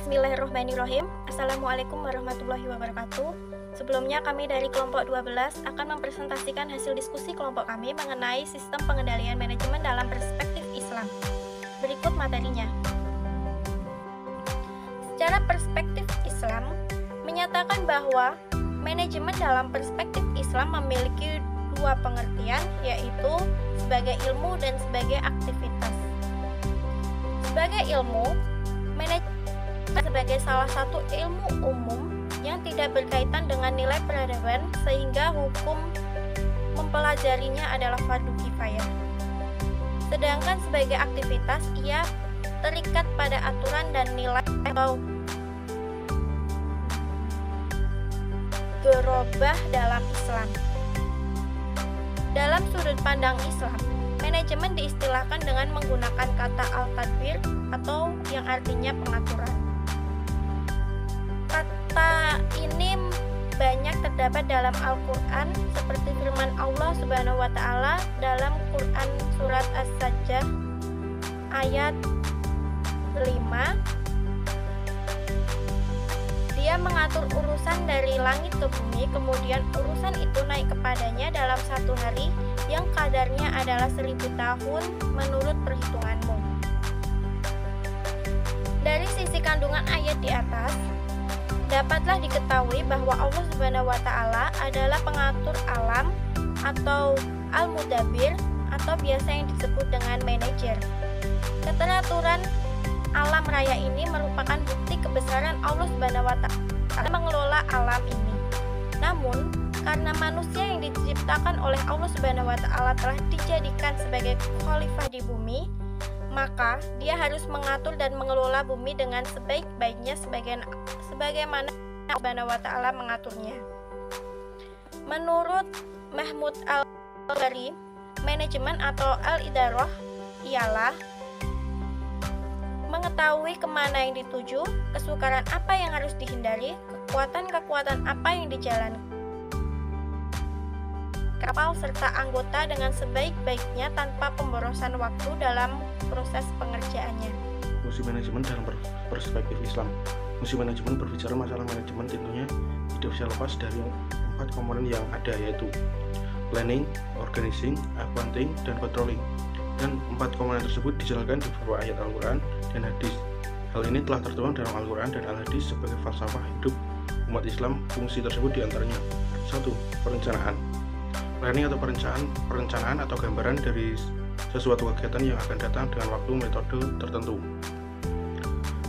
Bismillahirrahmanirrahim. Assalamualaikum warahmatullahi wabarakatuh. Sebelumnya kami dari kelompok 12 akan mempresentasikan hasil diskusi kelompok kami mengenai sistem pengendalian manajemen dalam perspektif Islam. Berikut materinya. Secara perspektif Islam menyatakan bahwa manajemen dalam perspektif Islam memiliki dua pengertian, yaitu sebagai ilmu dan sebagai aktivitas. Sebagai ilmu, manajemen sebagai salah satu ilmu umum yang tidak berkaitan dengan nilai peradaban, sehingga hukum mempelajarinya adalah fardu kifayah. Sedangkan sebagai aktivitas, ia terikat pada aturan dan nilai atau gerobah dalam Islam. Dalam sudut pandang Islam, manajemen diistilahkan dengan menggunakan kata al-tadbir atau yang artinya pengaturan. Kata ini banyak terdapat dalam Al-Quran, seperti firman Allah Subhanahu wa Ta'ala dalam Quran surat As-Sajdah ayat 5. Dia mengatur urusan dari langit ke bumi, kemudian urusan itu naik kepadanya dalam satu hari yang kadarnya adalah 1000 tahun menurut perhitunganmu. Dari sisi kandungan ayat di atas, dapatlah diketahui bahwa Allah Subhanahu wa Ta'ala adalah pengatur alam atau al-mudabbir atau biasa yang disebut dengan manajer. Keteraturan alam raya ini merupakan bukti kebesaran Allah Subhanahu wa Ta'ala mengelola alam ini. Namun, karena manusia yang diciptakan oleh Allah Subhanahu wa Ta'ala telah dijadikan sebagai khalifah di bumi, maka dia harus mengatur dan mengelola bumi dengan sebaik-baiknya sebagaimana Allah Subhanahu wa Ta'ala mengaturnya. Menurut Mahmud Al-Bari, manajemen atau al-idarah ialah mengetahui kemana yang dituju, kesukaran apa yang harus dihindari, kekuatan-kekuatan apa yang dijalankan kapal serta anggota dengan sebaik-baiknya tanpa pemborosan waktu dalam proses pengerjaannya. Fungsi manajemen dalam perspektif Islam. Fungsi manajemen berbicara masalah manajemen tentunya tidak bisa lepas dari 4 komponen yang ada, yaitu planning, organizing, accounting, dan controlling. Dan 4 komponen tersebut dijelaskan di beberapa ayat Al-Quran dan hadis. Hal ini telah tertuang dalam Al-Quran dan Al-Hadis sebagai falsafah hidup umat Islam. Fungsi tersebut diantaranya: 1. Perencanaan. Planning atau perencanaan atau gambaran dari sesuatu kegiatan yang akan datang dengan waktu metode tertentu.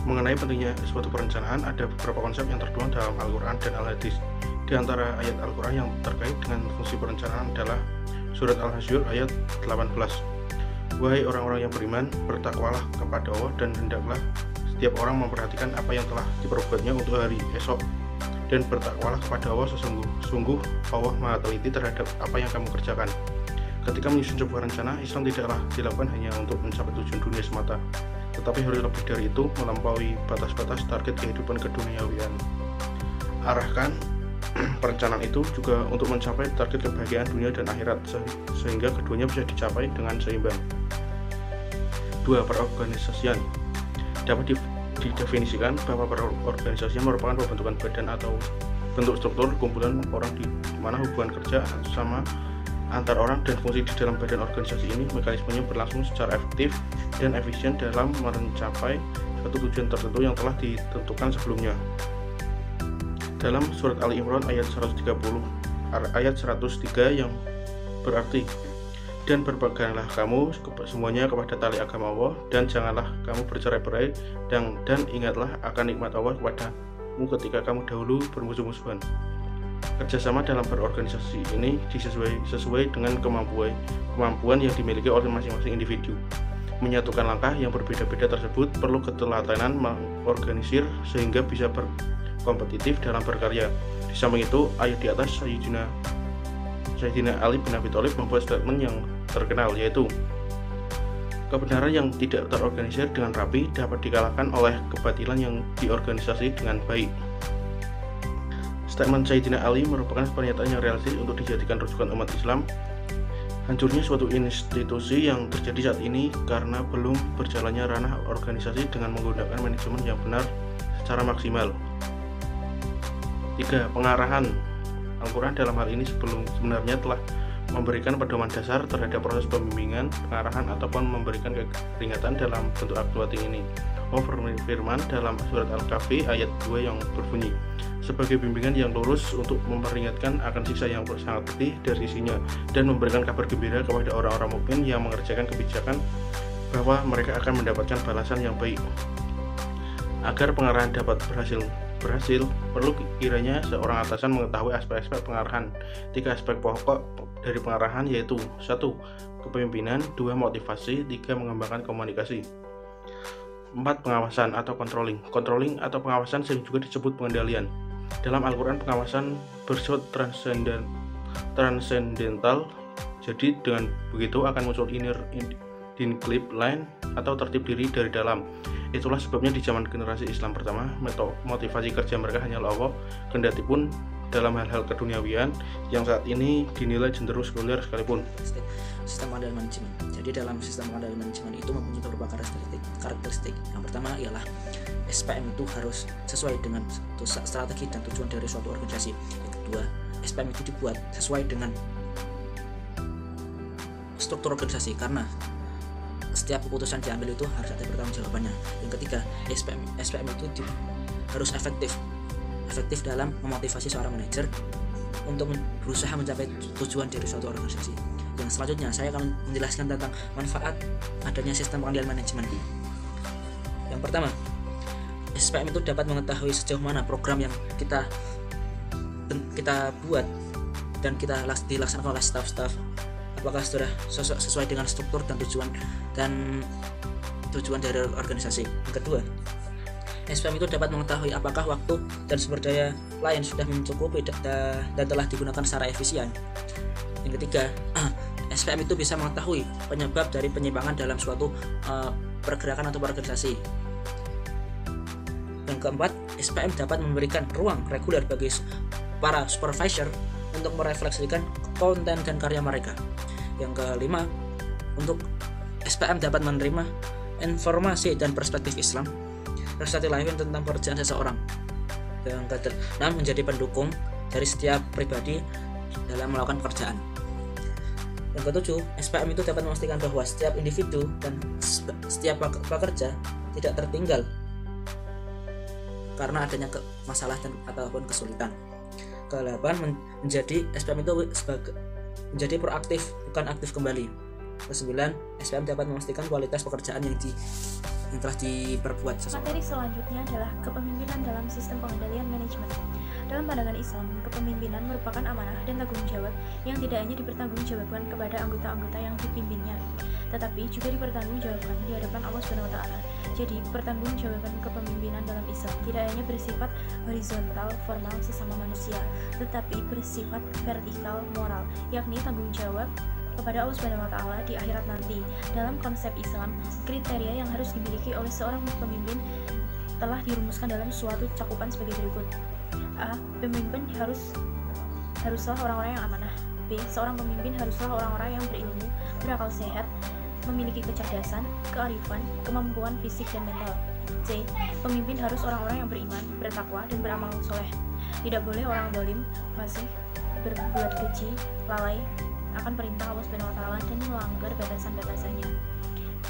Mengenai pentingnya suatu perencanaan, ada beberapa konsep yang tertuang dalam Al-Quran dan Al-Hadis. Di antara ayat Al-Quran yang terkait dengan fungsi perencanaan adalah surat Al-Hasyr ayat 18. Wahai orang-orang yang beriman, bertakwalah kepada Allah dan hendaklah setiap orang memperhatikan apa yang telah diperbuatnya untuk hari esok, dan bertakwalah kepada Allah sungguh Allah Maha teliti terhadap apa yang kamu kerjakan. Ketika menyusun sebuah rencana, Islam tidaklah dilakukan hanya untuk mencapai tujuan dunia semata, tetapi harus lebih dari itu, melampaui batas-batas target kehidupan keduniawian. Arahkan perencanaan itu juga untuk mencapai target kebahagiaan dunia dan akhirat, sehingga keduanya bisa dicapai dengan seimbang. 2. Perorganisasian. Dapat didefinisikan bahwa perorganisasian merupakan pembentukan badan atau bentuk struktur kumpulan orang di mana hubungan kerja sama antar orang dan fungsi di dalam badan organisasi ini mekanismenya berlangsung secara efektif dan efisien dalam mencapai suatu tujuan tertentu yang telah ditentukan sebelumnya. Dalam surat Ali Imran ayat 103 yang berarti, dan berpeganglah kamu semuanya kepada tali agama Allah, dan janganlah kamu bercerai-berai, dan ingatlah akan nikmat Allah kepadamu ketika kamu dahulu bermusuh-musuhan. Kerjasama dalam berorganisasi ini sesuai dengan kemampuan yang dimiliki oleh masing-masing individu. Menyatukan langkah yang berbeda-beda tersebut perlu ketelatenan mengorganisir sehingga bisa berkompetitif dalam berkarya. Di samping itu, ayat di atas Sayyidina Ali bin Abi Thalib membuat statement yang terkenal, yaitu kebenaran yang tidak terorganisir dengan rapi dapat dikalahkan oleh kebatilan yang diorganisasi dengan baik. Statement Sayyidina Ali merupakan pernyataan yang realistis untuk dijadikan rujukan umat Islam. Hancurnya suatu institusi yang terjadi saat ini karena belum berjalannya ranah organisasi dengan menggunakan manajemen yang benar secara maksimal. 3. Pengarahan. Al-Quran dalam hal ini sebenarnya telah memberikan pedoman dasar terhadap proses pembimbingan, pengarahan, ataupun memberikan peringatan dalam bentuk aktuating ini. Allah berfirman dalam surat Al-Kahfi ayat 2 yang berbunyi, sebagai bimbingan yang lurus untuk memperingatkan akan siksa yang sangat pedih dari sisinya, dan memberikan kabar gembira kepada orang-orang mukmin yang mengerjakan kebijakan bahwa mereka akan mendapatkan balasan yang baik. Agar pengarahan dapat berhasil, perlu kiranya seorang atasan mengetahui aspek-aspek pengarahan. 3 aspek pokok dari pengarahan yaitu 1. Kepemimpinan, 2. Motivasi, 3. Mengembangkan komunikasi. 4. Pengawasan atau controlling. Controlling atau pengawasan sering juga disebut pengendalian. Dalam Al-Quran pengawasan bersifat transendental, jadi dengan begitu akan muncul inner inclination atau tertib diri dari dalam. Itulah sebabnya di zaman generasi Islam pertama, motivasi kerja mereka hanyalah Allah, kendati pun dalam hal-hal keduniawian yang saat ini dinilai cenderung sekuler sekalipun. Sistem pengendalian manajemen. Jadi dalam sistem pengendalian manajemen itu mempunyai beberapa karakteristik. Yang pertama ialah SPM itu harus sesuai dengan strategi dan tujuan dari suatu organisasi. Yang kedua, SPM itu dibuat sesuai dengan struktur organisasi, karena setiap keputusan diambil itu harus ada pertanggungjawabannya. Yang ketiga, SPM itu harus efektif dalam memotivasi seorang manajer untuk berusaha mencapai tujuan dari suatu organisasi. Yang selanjutnya saya akan menjelaskan tentang manfaat adanya sistem pengendalian manajemen. Yang pertama, SPM itu dapat mengetahui sejauh mana program yang kita buat dan kita dilaksanakan oleh staf-staf, apakah sudah sesuai dengan struktur dan tujuan dari organisasi. Yang kedua, SPM itu dapat mengetahui apakah waktu dan sumber daya lain sudah mencukupi dan telah digunakan secara efisien. Yang ketiga, SPM itu bisa mengetahui penyebab dari penyimpangan dalam suatu pergerakan atau organisasi. Yang keempat, SPM dapat memberikan ruang reguler bagi para supervisor untuk merefleksikan konten dan karya mereka. Yang kelima, untuk SPM dapat menerima informasi dan perspektif Islam lain tentang pekerjaan seseorang. Yang keenam, menjadi pendukung dari setiap pribadi dalam melakukan pekerjaan. Yang ketujuh, SPM itu dapat memastikan bahwa setiap individu dan setiap pekerja tidak tertinggal karena adanya masalah ataupun kesulitan. Ke-8, menjadi SPM itu menjadi proaktif, bukan aktif kembali. Ke-9, SPM dapat memastikan kualitas pekerjaan yang telah diperbuat seseorang. Materi selanjutnya adalah kepemimpinan dalam sistem pengendalian manajemen. Dalam pandangan Islam, kepemimpinan merupakan amanah dan tanggung jawab yang tidak hanya dipertanggungjawabkan kepada anggota-anggota yang dipimpinnya, tetapi juga dipertanggungjawabkan di hadapan Allah SWT. Jadi, pertanggungjawaban kepemimpinan dalam Islam tidak hanya bersifat horizontal formal sesama manusia, tetapi bersifat vertikal moral, yakni tanggung jawab kepada Allah SWT di akhirat nanti. Dalam konsep Islam, kriteria yang harus dimiliki oleh seorang pemimpin telah dirumuskan dalam suatu cakupan sebagai berikut. A. Pemimpin haruslah orang-orang yang amanah. B. Seorang pemimpin haruslah orang-orang yang berilmu, berakal sehat, memiliki kecerdasan, kearifan, kemampuan fisik dan mental. C. Pemimpin harus orang-orang yang beriman, bertakwa, dan beramal soleh. Tidak boleh orang zalim, fasik, berbuat keji, lalai akan perintah Allah SWT dan melanggar batasan-batasannya.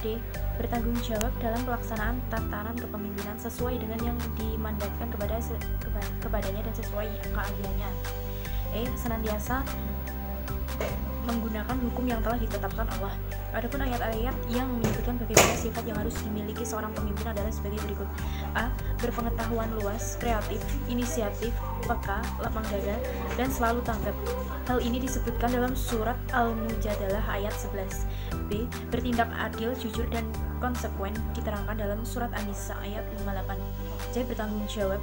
D. Bertanggung jawab dalam pelaksanaan tataran kepemimpinan sesuai dengan yang dimandatkan kepadanya dan sesuai keahliannya. E. Senantiasa menggunakan hukum yang telah ditetapkan Allah. Adapun ayat-ayat yang menyebutkan bagaimana sifat yang harus dimiliki seorang pemimpin adalah sebagai berikut. A. Berpengetahuan luas, kreatif, inisiatif, peka, lapang dada, dan selalu tanggap. Hal ini disebutkan dalam surat Al-Mujadalah ayat 11. B. Bertindak adil, jujur, dan konsekuen diterangkan dalam surat An-Nisa ayat 58. C. Bertanggung jawab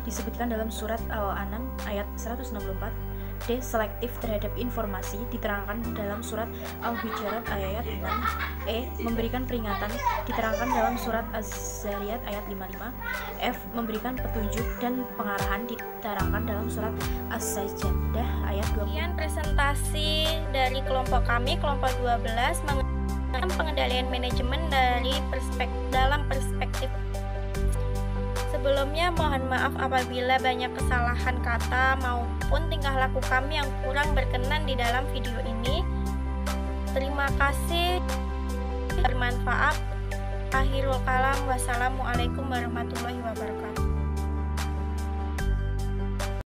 disebutkan dalam surat Al-An'am ayat 164. D. Selektif terhadap informasi diterangkan dalam surat Al-Hujurat ayat 6. E. Memberikan peringatan diterangkan dalam surat Az-Zariyat ayat 55. F. Memberikan petunjuk dan pengarahan diterangkan dalam surat As-Sajdah ayat 20. Kemudian presentasi dari kelompok kami, kelompok 12, mengenai pengendalian manajemen dalam perspektif. Sebelumnya mohon maaf apabila banyak kesalahan kata maupun tingkah laku kami yang kurang berkenan di dalam video ini. Terima kasih, bermanfaat. Akhirul kalam, wassalamualaikum warahmatullahi wabarakatuh.